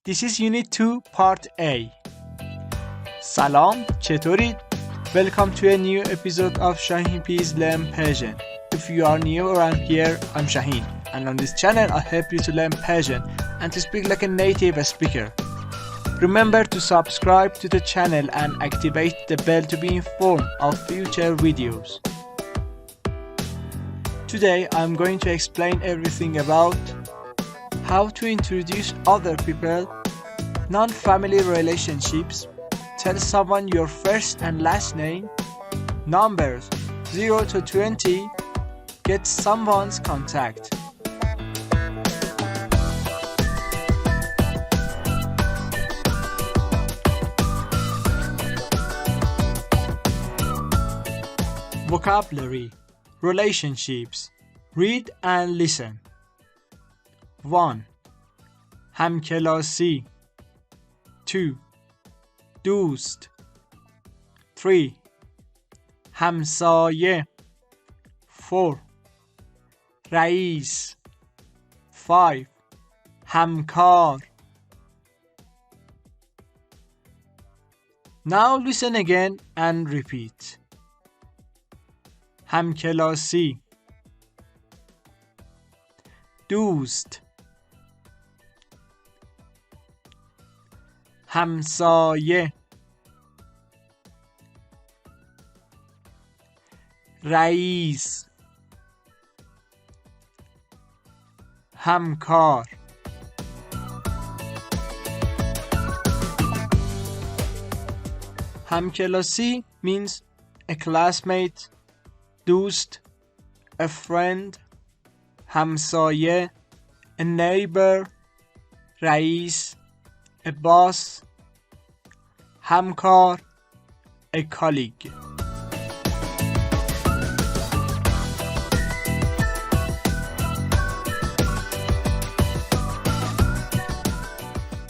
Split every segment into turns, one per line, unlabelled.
This is Unit 2, Part A. سلام، چطورید؟ Welcome to a new episode of Shaheen P's Learn Persian. If you are new around here, I'm Shaheen, and on this channel I help you to learn Persian and to speak like a native speaker. Remember to subscribe to the channel and activate the bell to be informed of future videos. Today I'm going to explain everything about how to introduce other people, non-family relationships, tell someone your first and last name, numbers 0 to 20, get someone's contact. Vocabulary, relationships, read and listen. 1. همکلاسی 2. دوست 3. همسایه 4. رئیس 5. همکار. Now listen again and repeat. همکلاسی دوست همسایه رئیس همکار. همکلاسی means a classmate, دوست a friend, همسایه a neighbor, رئیس a boss, همکار a colleague.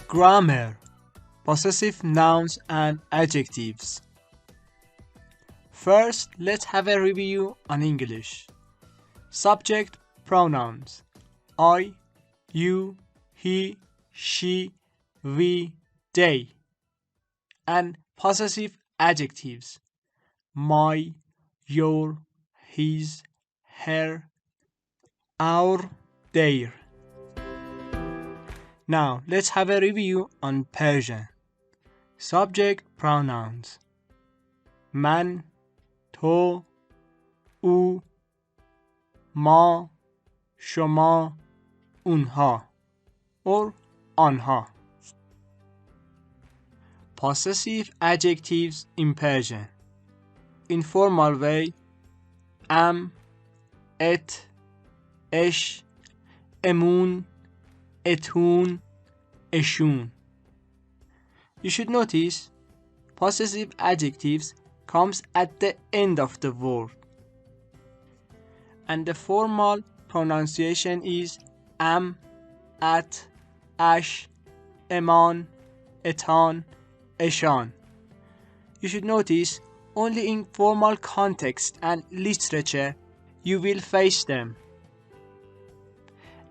Grammar, possessive nouns and adjectives. First, let's have a review on English. Subject pronouns I, you, he, she, we, they, and possessive adjectives my, your, his, her, our, their. Now let's have a review on Persian. Subject pronouns من، تو، او، ما، شما، اونها or آنها. Possessive adjectives in Persian. Informal way ام، ات، اش، امون، اتون، اشون. You should notice possessive adjectives comes at the end of the word, and the formal pronunciation is ام، ات، اش، امان، اتان، اشان. You should notice only in formal context and literature you will face them.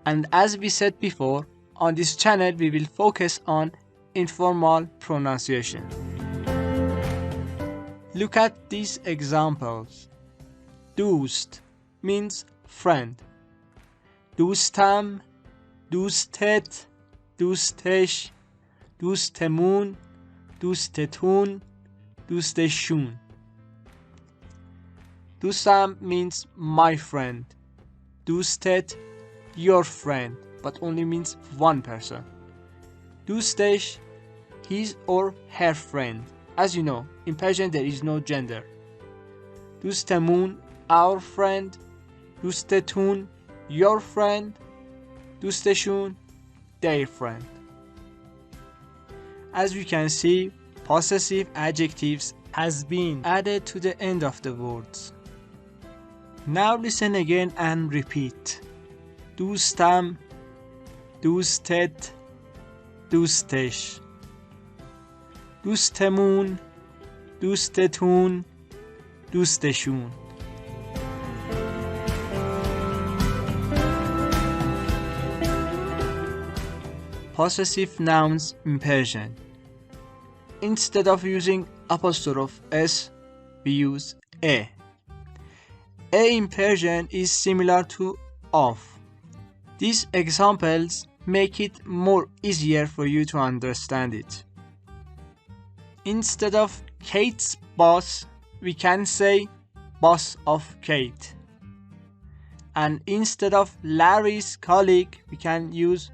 And as we said before, on this channel we will focus on informal pronunciation. Look at these examples. دوست means friend. دوستم، دوستت، دوستش، دوستمون، دوستتون، دوستشون. دوستم means my friend. دوستت, your friend, but only means one person. دوستش, his or her friend. As you know, in Persian there is no gender. دوستمون, our friend. دوستتون, your friend. دوستشون, their friend. As we can see, possessive adjectives has been added to the end of the words. Now listen again and repeat. دوستم، دوستت، دوستش. دوستمون، دوستتون، دوستشون. possessive nouns in Persian. Instead of using apostrophe s, we use a. A in Persian is similar to of. These examples make it more easier for you to understand it. Instead of Kate's boss, we can say boss of Kate. And instead of Larry's colleague, we can use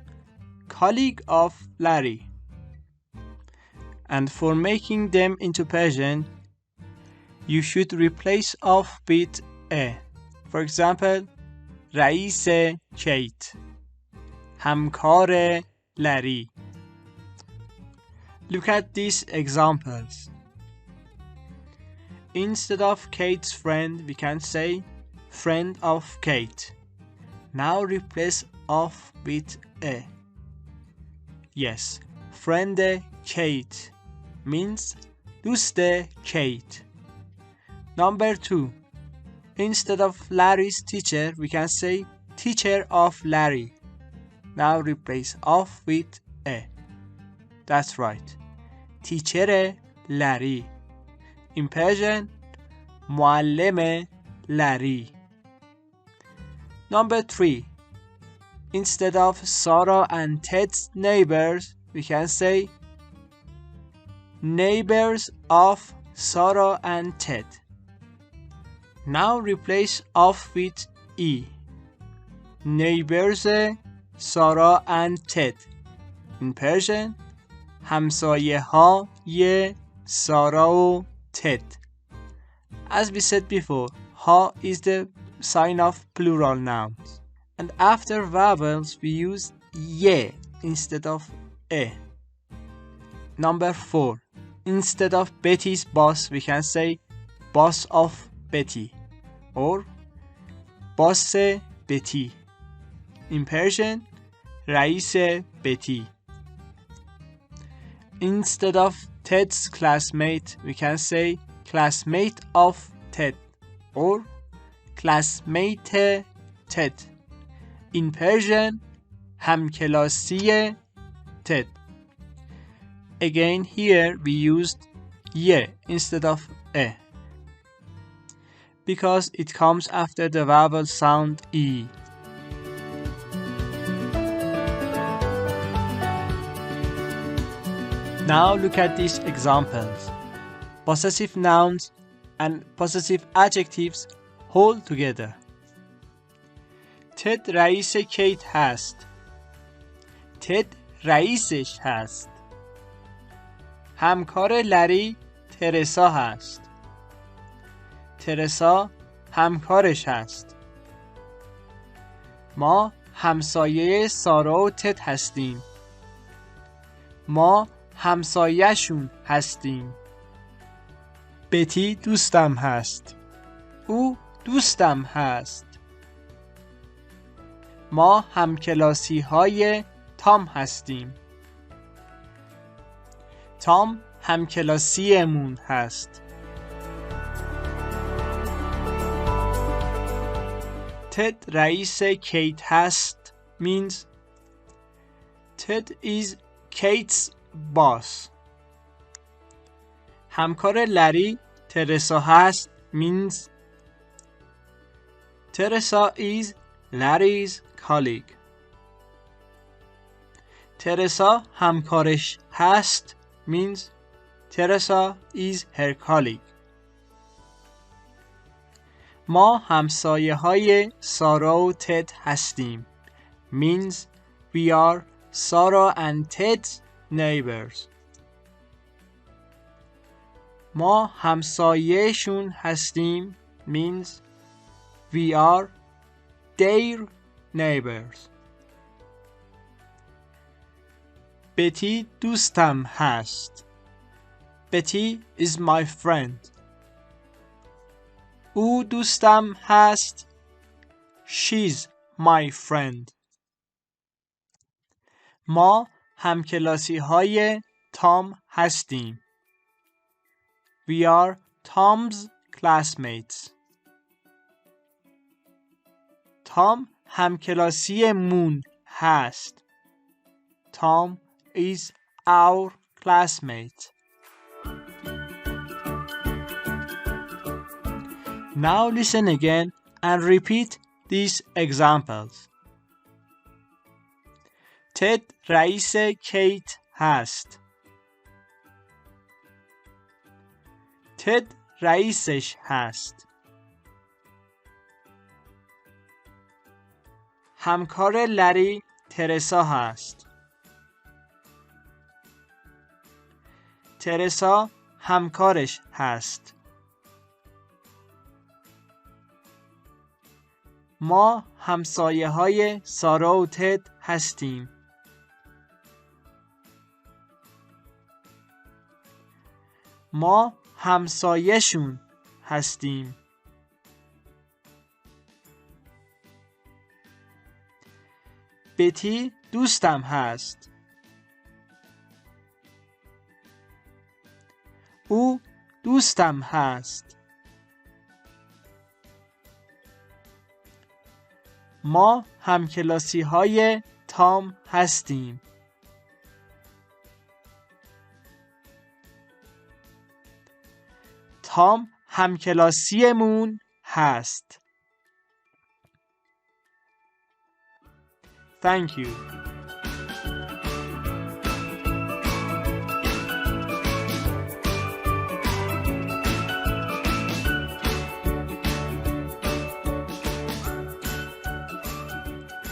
colleague of Larry. And for making them into Persian, you should replace of with a. For example, رئیس کیت، همکار لری. Look at these examples. Instead of Kate's friend, we can say friend of Kate. Now replace of with a. Yes, friend Kate means دوست Kate. Number 2. Instead of Larry's teacher, we can say teacher of Larry. Now replace of with a. That's right. Teacher Larry. In Persian, معلم Larry. Number 3. Instead of Sarah and Ted's neighbors, we can say neighbors of Sarah and Ted. Now replace of with e. Neighbors Sarah and Ted. In Persian, همسایه های سارا و تد. As we said before, ha is the sign of plural nouns. And after vowels, we use ye instead of e. Number 4. Instead of Betty's boss, we can say boss of Betty or boss Betty. In Persian, رئیس Betty. Instead of Ted's classmate, we can say classmate of Ted or classmate Ted. In Persian, همکلاسی Ted. Again, here we used ye instead of e because it comes after the vowel sound e. Now look at these examples. Possessive nouns and possessive adjectives hold together. تد رئیس کیت هست. تد رئیسش هست. همکار لری ترسا هست. ترسا همکارش هست. ما همسایه سارا و تد هستیم. ما همسایه‌شون هستیم. بتی دوستم هست. او دوستم هست. ما همکلاسی های تام هستیم. تام همکلاسیمون هست. تد رئیس کیت هست means Ted is Kate's boss. همکار لری ترسا هست means Teresa is Larry's colleague. ترسا همکارش هست means Teresa is her colleague. ما همسایه های سارا و تد هستیم means we are Sarah and Ted's neighbors. ما همسایه‌شون هستیم means we are their neighbors. بتی دوستم هست. Betty is my friend. او دوستم هست. She's my friend. ما همکلاسی های تام هستیم. We are Tom's classmates. تام همکلاسی مون هست. Tom is our classmate. Now listen again and repeat these examples. تد رئیس کیت هست. تد رئیسش هست. همکار لری ترسا هست. ترسا همکارش هست. ما همسایه های سارا و تد هستیم. ما همسایه‌شون هستیم. بتی دوستم هست. او دوستم هست. ما همکلاسی های تام هستیم. تام همکلاسیمون هست. Thank you.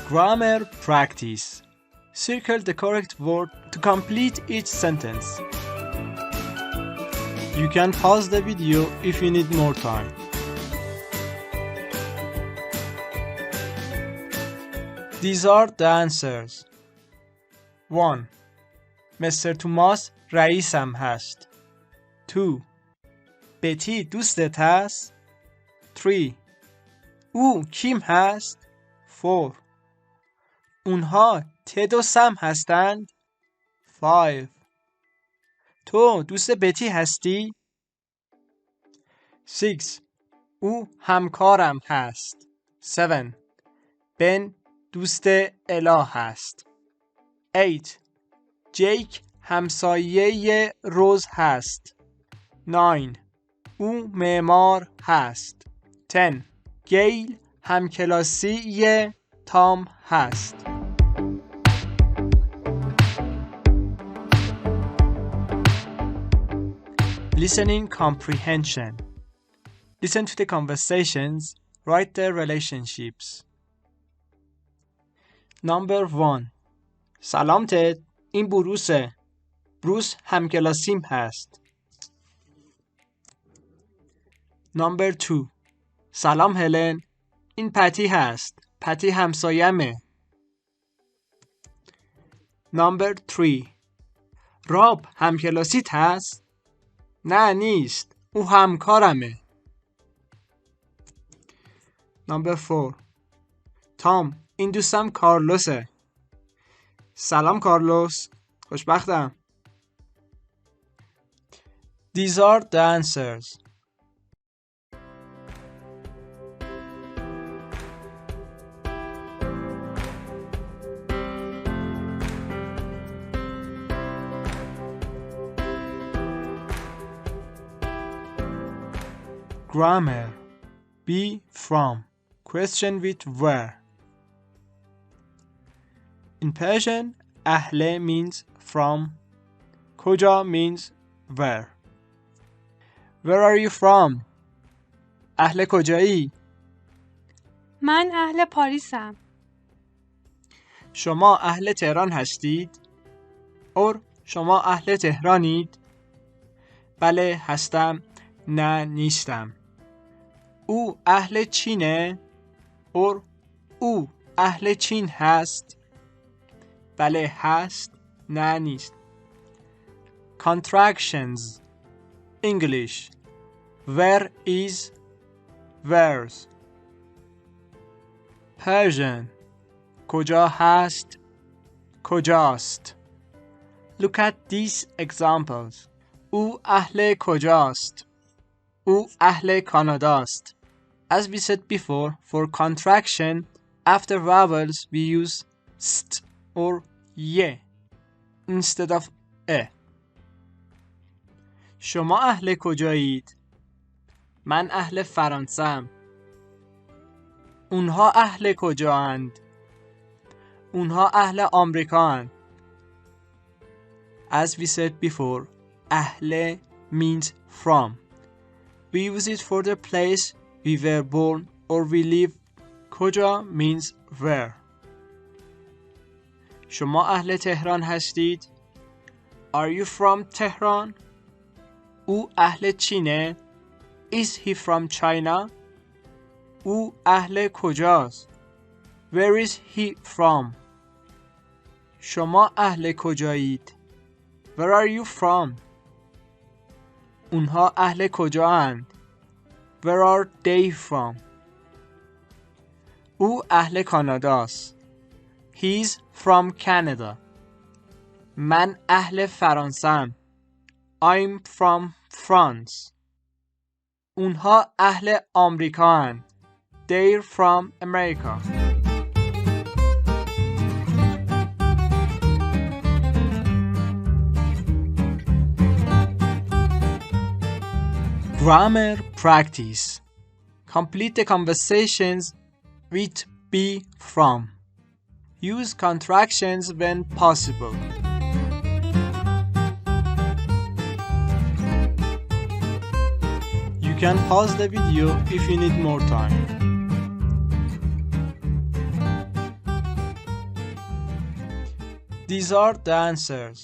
Grammar practice. Circle the correct word to complete each sentence. You can pause the video if you need more time. These are the answers. 1. Mr. Thomas رئیسم هست. 2. بتی دوستت هست. 3. او کیم هست. 4. اونها تد و سم هستند. 5. تو دوست بتی هستی؟ 6. او همکارم هست. 7. بن دوست الا هست. 8. جیک همسایه روز هست. 9. او معمار هست. 10. گیل همکلاسی تام هست. Listening comprehension. Listen to the conversations, write their relationships. Number 1. سلام تد، این بروسه. بروس همکلاسیم هست. Number 2. سلام هلن، این پتی هست. پتی همسایمه. Number 3. راب همکلاسیت هست؟ نه نیست، او همکارمه. Number 4. تام، این دوستم کارلوسه. سلام کارلوس، خوشبختم. These are the answers. Grammar. Be from. Question with where. In Persian, ahle means from. Koja means where. Where are you from? اهل کجایی؟
من اهل پاریسم.
شما اهل تهران هستید؟ اور شما اهل تهرانید؟ بله هستم. نه نیستم. او اهل چینه؟ اور او اهل چین هست؟ بله هست. نه نیست. Contractions. English. Where is, where's. Persian. کجا هست؟ کجاست. Look at these examples. او اهل کجاست؟ او اهل کاناداست. As we said before, for contraction, after vowels we use st or ye. instead of a. شما اهل کجایید؟ من اهل فرانسه‌ام. اونها اهل کجااند؟ اونها اهل آمریکااند. As we said before, اهل means from. We use it for the place we were born or we live. کجا means where. شما اهل تهران هستید؟ Are you from Tehran? او اهل چینه؟ Is he from China? او اهل کجاست؟ Where is he from? شما اهل کجایید؟ Where are you from? اونها اهل کجااند؟ Where are they from? او اهل کاناداست. He's from Canada. من اهل فرانسه‌ام. I'm from France. اونها اهل آمریکااند. They're from America. Grammar practice. Complete the conversations with be from. Use contractions when possible. You can pause the video if you need more time. These are the answers.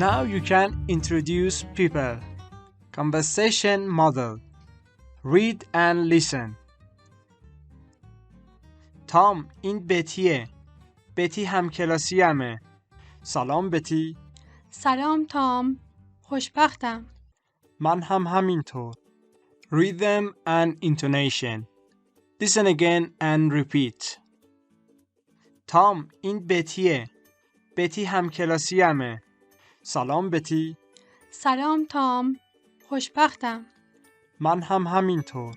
Now you can introduce people. Conversation model. Read and listen. تام، این بتیه. بتی همکلاسیمه. سلام بتی.
سلام تام. خوشبختم.
من هم همینطور. Rhythm and intonation. Listen again and repeat. تام، این بتیه. بتی همکلاسیمه. سلام بتی.
سلام تام. خوشبختم.
من هم همینطور.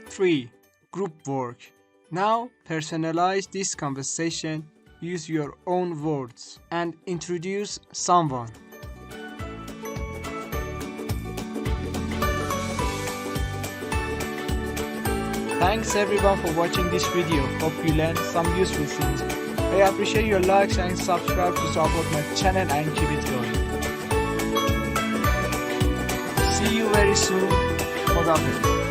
3. Group work. Now personalize this conversation. Use your own words and introduce someone. Thanks everyone for watching this video. Hope you learned some useful things. I appreciate your likes and subscribe to support my channel and keep it going. See you very soon. Khuda Hafiz.